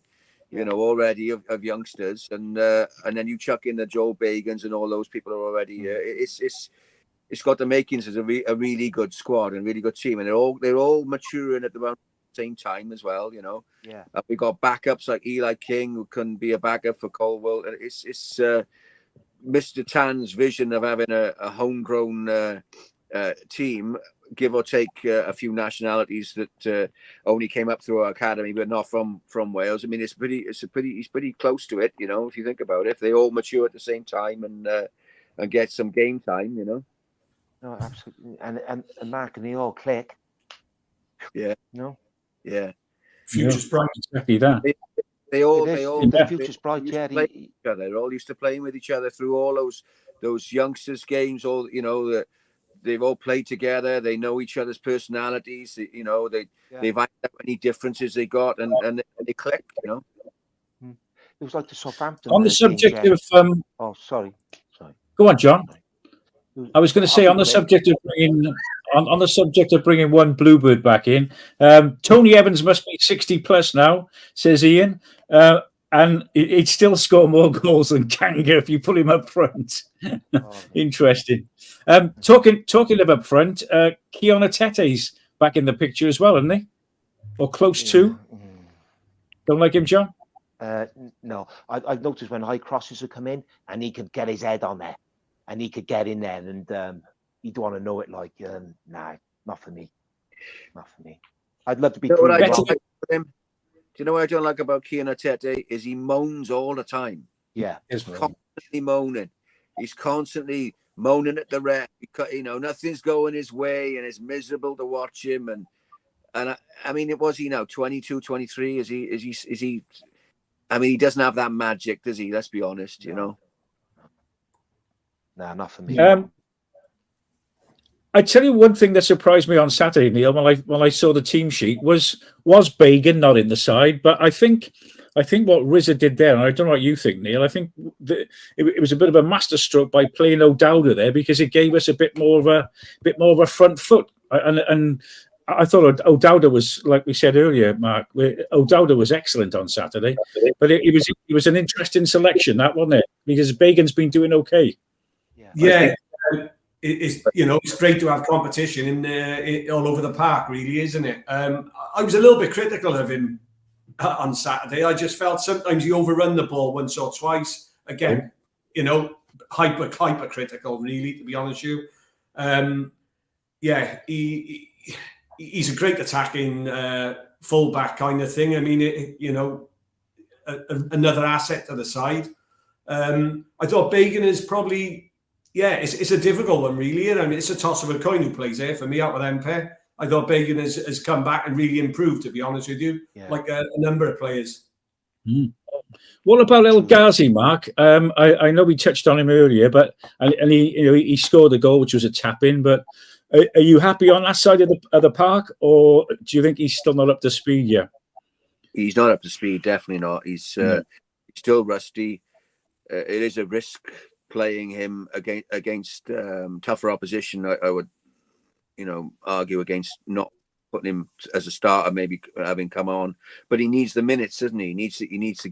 You know, already of youngsters, and then you chuck in the Joe Bagans and all those people are already. It's got the makings as a really good squad and really good team, and they're all maturing at the same time as well. You know, we got backups like Eli King, who can be a backup for Colwell. It's Mr. Tan's vision of having a homegrown team, give or take a few nationalities that only came up through our academy, but not from Wales. I mean, he's pretty close to it, you know, if you think about it. If they all mature at the same time and get some game time, you know. No, absolutely. And Mark, and they all click. Yeah. No. Yeah. Future's bright. Exactly that. They all The future's bright. used Yeah, to play with each other. They're all used to playing with each other through all those youngsters games. All they've all played together. They know each other's personalities. They've ironed out any differences they got, and they click. It was like the Southampton. On the subject of oh, sorry. Go on, John. I was going to say on the quick. subject of bringing one Bluebird back in. Tony Evans must be 60 plus now, says Ian, and he'd still score more goals than Kanga if you put him up front. Interesting. Talking of up front, Keona Tete's back in the picture as well, isn't he? Or close to. Don't like him, John? No, I've noticed when high crosses would come in and he could get his head on there and he could get in there and he'd want to know it like, nah, not for me. Not for me. I'd love to be proven wrong. Do you know what I don't like about Keona Tete is he moans all the time. Yeah. He's constantly moaning. He's constantly moaning at the ref. Nothing's going his way and it's miserable to watch him. And I mean, it was he now 22, 23? Is he? I mean, he doesn't have that magic, does he? Let's be honest, Nah, not for me. I tell you one thing that surprised me on Saturday, Neil, when I saw the team sheet was Bagan not in the side, but I think what Riza did there, and I don't know what you think, Neil. I think it was a bit of a masterstroke by playing O'Dowda there because it gave us a bit more of a front foot, and I thought O'Dowda was, like we said earlier, Mark. O'Dowda was excellent on Saturday, but it was an interesting selection, that wasn't it? Because Bagan's been doing okay. Yeah, it's great to have competition all over the park, really, isn't it? I was a little bit critical of him on Saturday. I just felt sometimes he overrun the ball once or twice. Again, hypercritical, really, to be honest with you. He's a great attacking fullback kind of thing. I mean, another asset to the side. I thought Bagan is probably, it's a difficult one, really. I mean, it's a toss of a coin who plays there for me out with them pair. I thought Bagan has come back and really improved, to be honest with you, like a number of players. What about El Ghazi, Mark? I know we touched on him earlier, but and he scored a goal, which was a tap in, but. Are you happy on that side of the park, or do you think he's still not up to speed yet? He's not up to speed, definitely not. He's still rusty. It is a risk playing him against tougher opposition. I would, argue against not putting him as a starter, maybe having come on. But he needs the minutes, doesn't he? He needs the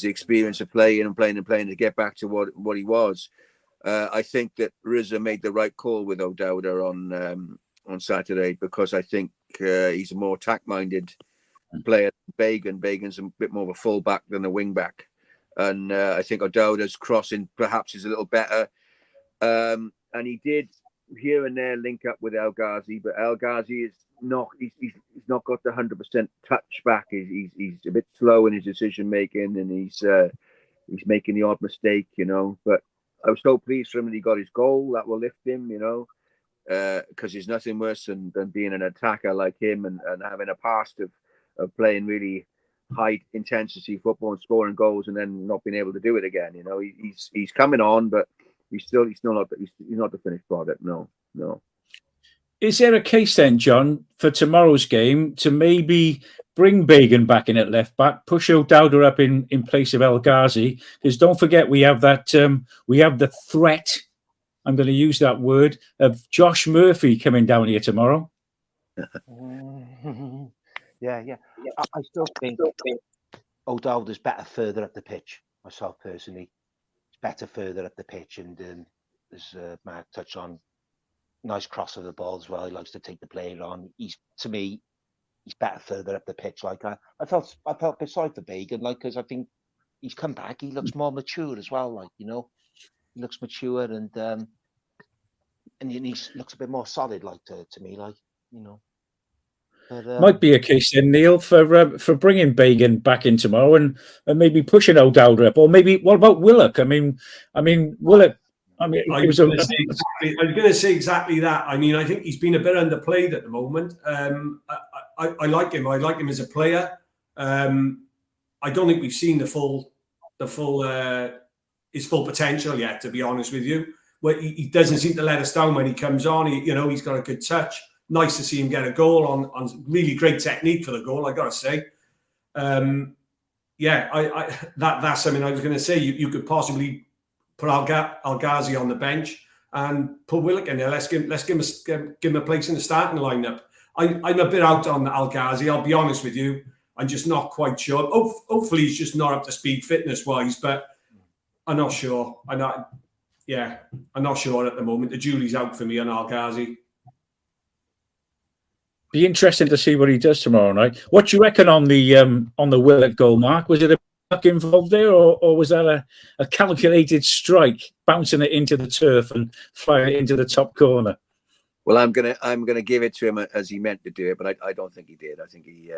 experience of playing to get back to what he was. I think that Riza made the right call with O'Dowda on Saturday because I think he's a more attack-minded player than Bagan. Bagan's a bit more of a full-back than a wing-back. And I think O'Dowda's crossing perhaps is a little better. And he did here and there link up with El Ghazi, but El Ghazi is not, he's not got the 100% touch back. He's a bit slow in his decision-making and he's making the odd mistake, but I was so pleased for him that he got his goal. That will lift him, because there's nothing worse than being an attacker like him and having a past of playing really high intensity football and scoring goals and then not being able to do it again. He's coming on, but he's not the finished product. No. Is there a case then, John, for tomorrow's game to maybe bring Bagan back in at left back, push O'Dowda up in place of El Ghazi? Because don't forget we have that we have the threat. I'm going to use that word of Josh Murphy coming down here tomorrow. Yeah. I still think O'Dowda's better further up the pitch. Myself personally, it's better further up the pitch, and as Mark touched on, nice cross of the ball as well. He likes to take the player on. He's better further up the pitch. Like I felt a bit sorry for Bagan, because I think he's come back. He looks more mature as well. He looks mature and he looks a bit more solid. To me, But, might be a case then, Neil, for bringing Bagan back in tomorrow and maybe pushing O'Dowda up, or maybe what about Willock? I mean Willock. I mean, I it was was going to say exactly that. I mean, I think he's been a bit underplayed at the moment. I like him. I like him as a player. I don't think we've seen his full potential yet, to be honest with you. Well, he doesn't seem to let us down when he comes on. He's got a good touch. Nice to see him get a goal on really great technique for the goal, I got to say. That's something I was going to say. You could possibly put Al-Ghazi on the bench and put Willock in there. Let's give him a place in the starting lineup. I'm a bit out on Al-Ghazi, I'll be honest with you. I'm just not quite sure. Hopefully he's just not up to speed fitness-wise, but I'm not sure. I'm not sure at the moment. The jury's out for me on Al-Ghazi. Be interesting to see what he does tomorrow night. What do you reckon on the Willock goal, Mark? Was it a duck involved there, or was that a calculated strike, bouncing it into the turf and flying it into the top corner? Well, I'm gonna give it to him as he meant to do it, but I don't think he did. I think he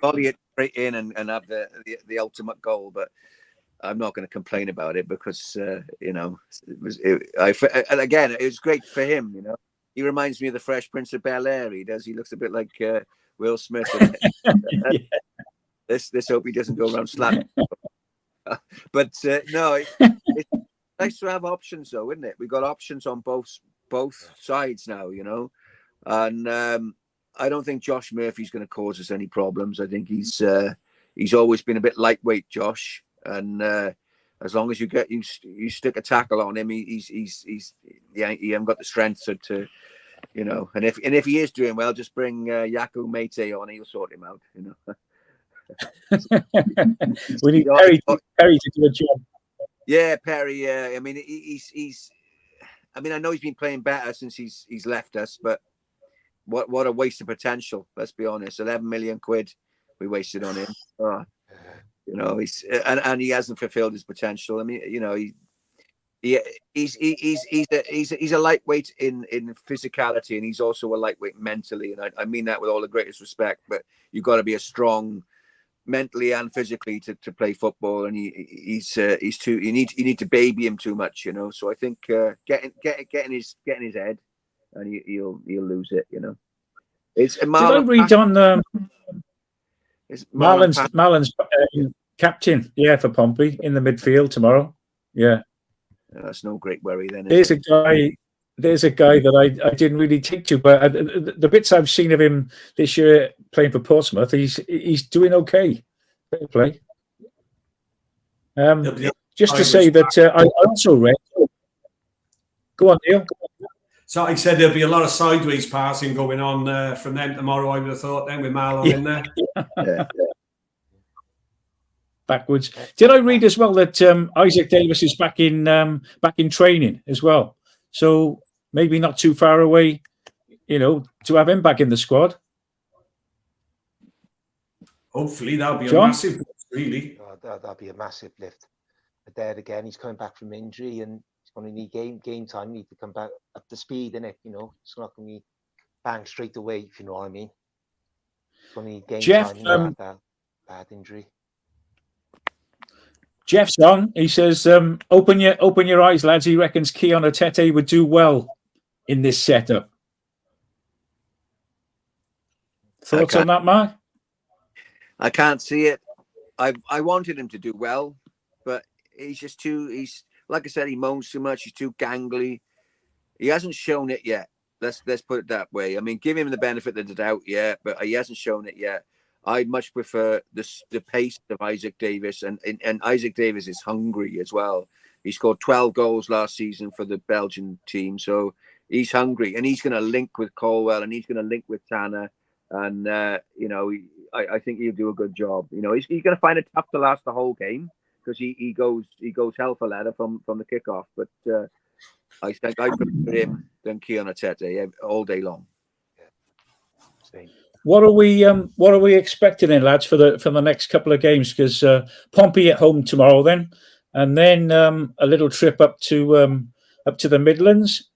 volley it straight in and have the ultimate goal, but I'm not going to complain about it because and again, it was great for him. He reminds me of the Fresh Prince of Bel-Air. He does. He looks a bit like Will Smith. Yeah. Let's hope he doesn't go around slapping. But no, it's nice to have options, though, isn't it? We got options on both sides now, and I don't think Josh Murphy's going to cause us any problems. I think he's always been a bit lightweight, Josh, and as long as you stick a tackle on him, he hasn't got the strength to and if he is doing well, just bring Yaku Mate on, he'll sort him out. We need Perry to do a job. Yeah, Perry. I mean, he's. I mean, I know he's been playing better since he's left us, but what a waste of potential. Let's be honest. 11 million quid we wasted on him. He's and he hasn't fulfilled his potential. I mean, he's a lightweight in physicality, and he's also a lightweight mentally. And I mean that with all the greatest respect. But you've got to be a strong mentally and physically to play football, and he's too. You need to baby him too much, So I think getting his head, and he'll lose it, It's Did I read on Marlon's captain? Yeah, for Pompey in the midfield tomorrow. Yeah, that's no great worry then. There's a guy that I didn't really take to, but the bits I've seen of him this year playing for Portsmouth, he's doing okay. Fair play. Just to say that I also read. Go on, Neil. So I said there'll be a lot of sideways passing going on from them tomorrow. I would have thought then with Marlon in there. Yeah. Backwards. Did I read as well that Isaac Davis is back in training as well? So maybe not too far away, to have him back in the squad. Hopefully that'll be John? a massive lift, really. That'll be a massive lift. But there again, he's coming back from injury and he's going to need game time. Need to come back up to speed, innit? It's not going to be bang straight away, if you know what I mean. It's going to need game time. That bad injury. Jeff's on. He says, open your eyes, lads. He reckons Keon Atete would do well in this setup. Thoughts on that, Mark? I can't see it. I wanted him to do well, but he's like I said, he moans too much. He's too gangly. He hasn't shown it yet. Let's put it that way. I mean, give him the benefit of the doubt, yeah, but he hasn't shown it yet. I much prefer the pace of Isaac Davis, and Isaac Davis is hungry as well. He scored 12 goals last season for the Belgian team, so he's hungry, and he's going to link with Colwell, and he's going to link with Tanner, and I think he'll do a good job. He's going to find it tough to last the whole game because he goes hell for leather from the kickoff, but I think I prefer him than Keon Atete all day long. Same. What are we expecting then, lads, for the next couple of games? Because Pompey at home tomorrow, and then a little trip up to the Midlands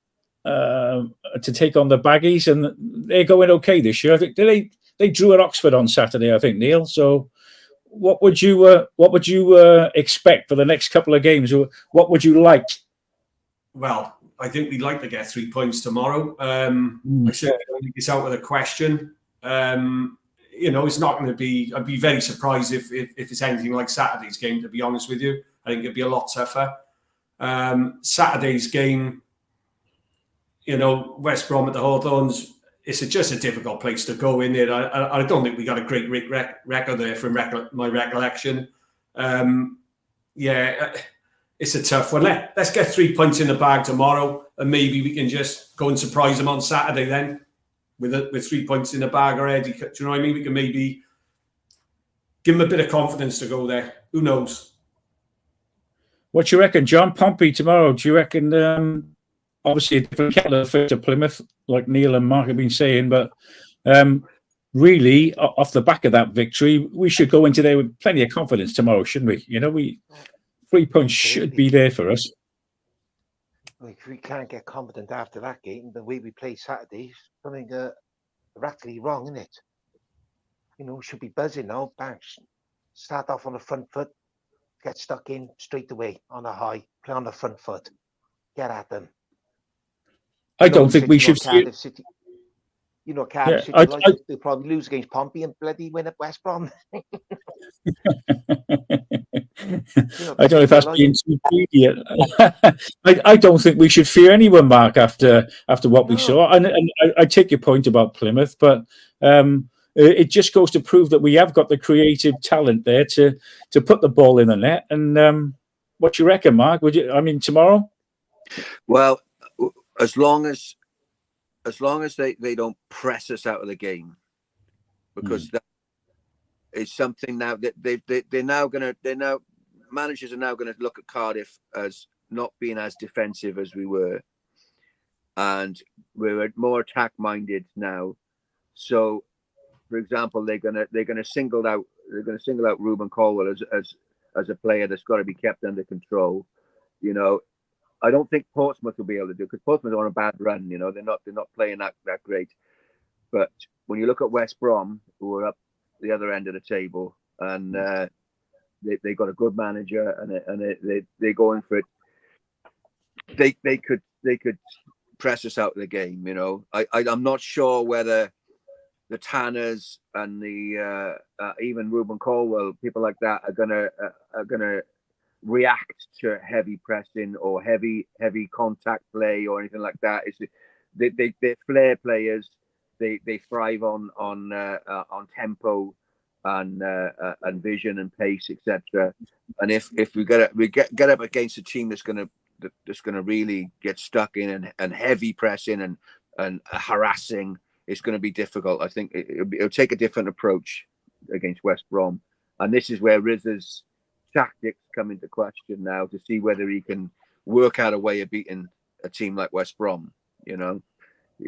to take on the Baggies, and they're going okay this year. I think they drew at Oxford on Saturday, I think, Neil. So what would you expect for the next couple of games, or what would you like? Well, I think we'd like to get 3 points tomorrow. I certainly don't think it's out of the question. It's not going to be. I'd be very surprised if it's anything like Saturday's game. To be honest with you, I think it'd be a lot tougher. Saturday's game, West Brom at the Hawthorns. It's just a difficult place to go in there. I don't think we got a great record there from my recollection. It's a tough one. Let's get 3 points in the bag tomorrow, and maybe we can just go and surprise them on Saturday then with 3 points in the bag already. Do you know what I mean? We can maybe give them a bit of confidence to go there. Who knows? What do you reckon, John? Pompey tomorrow. Do you reckon? Obviously, a different kettle of fish to Plymouth, like Neil and Mark have been saying, but really, off the back of that victory, we should go into there with plenty of confidence tomorrow, shouldn't we? 3 points should be there for us. If we can't get confident after that game, the way we play Saturday, something radically wrong, isn't it? We should be buzzing now. Bang, start off on the front foot, get stuck in straight away on a high, play on the front foot, get at them. I don't think we should. Cardiff City. Cardiff City, they'll probably lose against Pompey and bloody win at West Brom. I don't know if that's being too greedy. I don't think we should fear anyone, Mark, after what we saw. And I take your point about Plymouth, but it just goes to prove that we have got the creative talent there to put the ball in the net. And what do you reckon, Mark? Tomorrow? Well, as long as they don't press us out of the game, because that is something now that managers are now going to look at Cardiff as not being as defensive as we were, and we're more attack minded now. So, for example, they're going to single out Ruben Colwell as a player that's got to be kept under control. I don't think Portsmouth will be able to do, because Portsmouth are on a bad run. They're not playing that great. But when you look at West Brom, who are up the other end of the table, and they got a good manager, and they're going for it. They could press us out of the game. I'm not sure whether the Tanners and the even Ruben Colwell, people like that, are gonna react to heavy pressing or heavy contact play or anything like that. They're flair players. They thrive on tempo and vision and pace, etc. And if we get up against a team that's gonna really get stuck in and heavy pressing and harassing, it's going to be difficult. I think it'll take a different approach against West Brom, and this is where Riza's tactics come into question now, to see whether he can work out a way of beating a team like West Brom.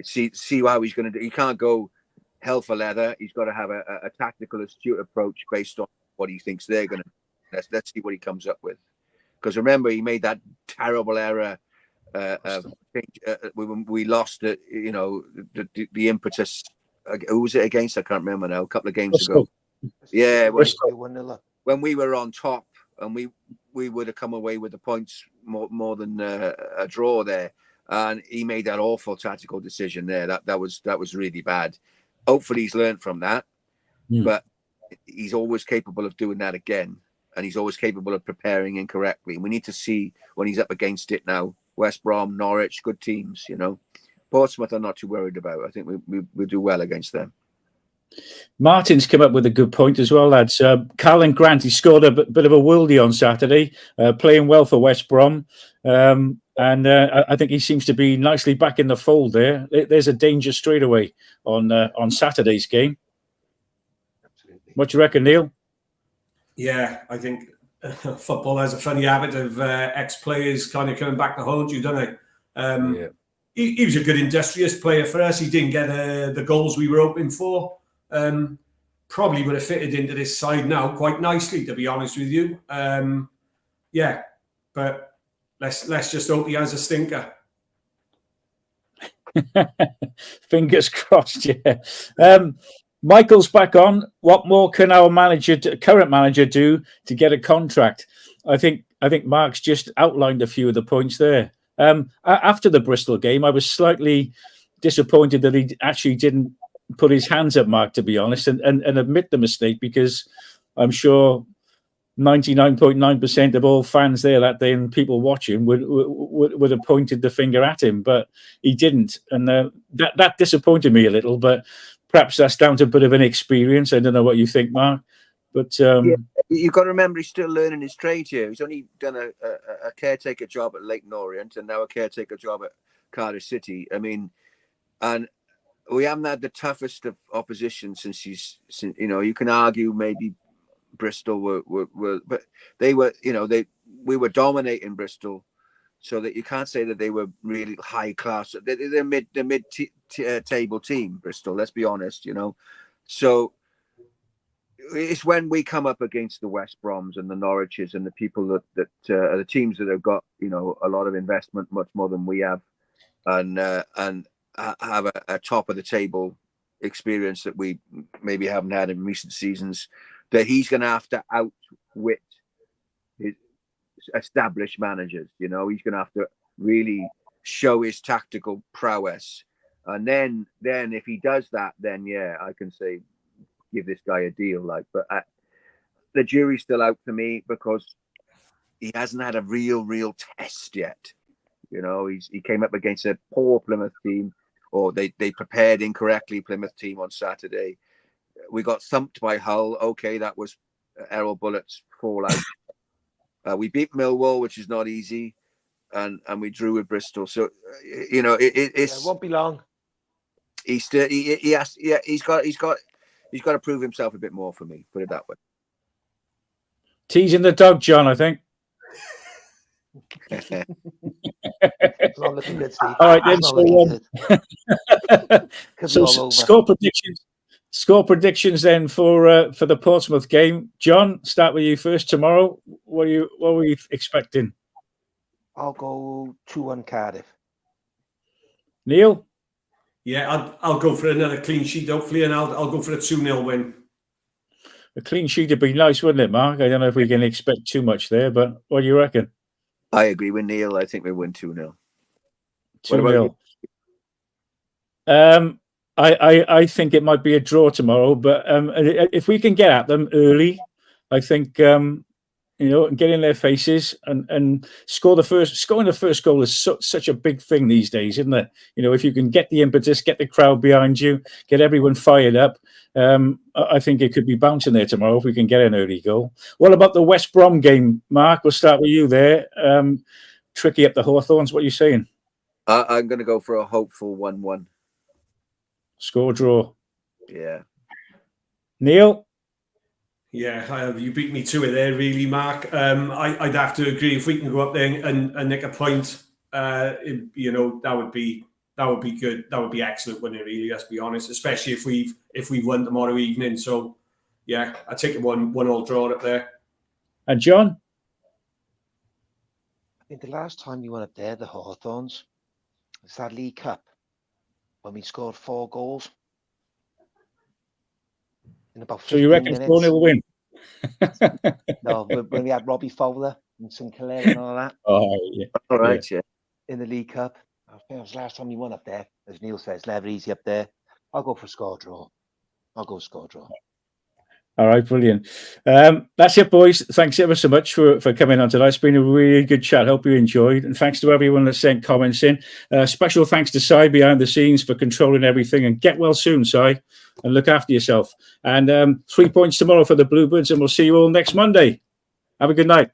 See how he's going to do. He can't go hell for leather. He's got to have a tactical, astute approach based on what he thinks they're going to. Let's see what he comes up with. Because remember, he made that terrible error when we lost it. The impetus. Who was it against? I can't remember now. A couple of games ago. Yeah, when we were on top, and we would have come away with the points more than a draw there. And he made that awful tactical decision there. That was really bad. Hopefully he's learned from that, but he's always capable of doing that again, and he's always capable of preparing incorrectly. We need to see when he's up against it now. West Brom, Norwich, good teams. Portsmouth I'm not too worried about. I think we'll do well against them. Martin's come up with a good point as well, lads. Carlin Grant, he scored a bit of a worldie on Saturday, playing well for West Brom. And I think he seems to be nicely back in the fold there. There's a danger straight away on Saturday's game. Absolutely. What do you reckon, Neil? Yeah, I think football has a funny habit of ex-players kind of coming back to haunt you, don't they? He was a good industrious player for us. He didn't get the goals we were hoping for. Probably would have fitted into this side now quite nicely, to be honest with you. But let's just hope he has a stinker. Fingers crossed, yeah. Michael's back on. What more can our current manager, do to get a contract? I think Mark's just outlined a few of the points there. After the Bristol game, I was slightly disappointed that he actually didn't put his hands up, Mark, to be honest, and admit the mistake, because I'm sure 99.9% of all fans there that day and people watching would have pointed the finger at him, but he didn't, and that disappointed me a little. But perhaps that's down to a bit of an experience. I don't know what you think, Mark, but you've got to remember he's still learning his trade here. He's only done a caretaker job at Leyton Orient and now a caretaker job at Cardiff City. I mean, and we haven't had the toughest of opposition since you can argue maybe Bristol were but they were, we were dominating Bristol, so that you can't say that they were really high class. They're mid table team, Bristol, let's be honest, so it's when we come up against the West Broms and the Norwiches and the people that are the teams that have got a lot of investment, much more than we have, and have a top of the table experience that we maybe haven't had in recent seasons, that he's going to have to outwit his established managers. He's going to have to really show his tactical prowess, and then if he does that, then I can say give this guy a deal. But the jury's still out for me, because he hasn't had a real test yet. He came up against a poor Plymouth team, or they prepared incorrectly Plymouth team on Saturday. We got thumped by Hull. Okay, that was Errol Bullett's fallout. We beat Millwall, which is not easy, and we drew with Bristol. So it won't be long. He's got to prove himself a bit more for me. Put it that way. Teasing the dog, John, I think. It's not looking good, Steve. All right, then. So score predictions then for the Portsmouth game. John, start with you first tomorrow. What were you expecting? I'll go 2-1 Cardiff. Neil? Yeah, I'll go for another clean sheet, hopefully, and I'll go for a 2-0 win. A clean sheet would be nice, wouldn't it, Mark? I don't know if we can expect too much there, but what do you reckon? I agree with Neil. I think we win 2-0. 2-0. I think it might be a draw tomorrow, but if we can get at them early, I think and get in their faces and scoring the first goal is such a big thing these days, isn't it? If you can get the impetus, get the crowd behind you, get everyone fired up, I think it could be bouncing there tomorrow if we can get an early goal. What about the West Brom game, Mark? We'll start with you there. Tricky up the Hawthorns. What are you saying? I'm going to go for a hopeful 1-1. Score draw. Yeah. Neil? Yeah, you beat me to it there, really, Mark. I'd have to agree. If we can go up there and nick a point, that would be good. That would be excellent, wouldn't it? Really, let's be honest. Especially if we won tomorrow evening. So, yeah, I take a 1-1 draw up there. And John? I think the last time we went up there, the Hawthorns, was that League Cup when we scored 4 goals. So you reckon 4-0 will win? No, when we had Robbie Fowler and Sinclair and all that. Oh, yeah. All right, yeah. In the League Cup. I think it was the last time we won up there. As Neil says, never easy up there. I'll go for a score draw. All right, brilliant. That's it, boys. Thanks ever so much for coming on tonight. It's been a really good chat. Hope you enjoyed. And thanks to everyone that sent comments in. Special thanks to Si behind the scenes for controlling everything. And get well soon, Si, and look after yourself. And 3 points tomorrow for the Bluebirds, and we'll see you all next Monday. Have a good night.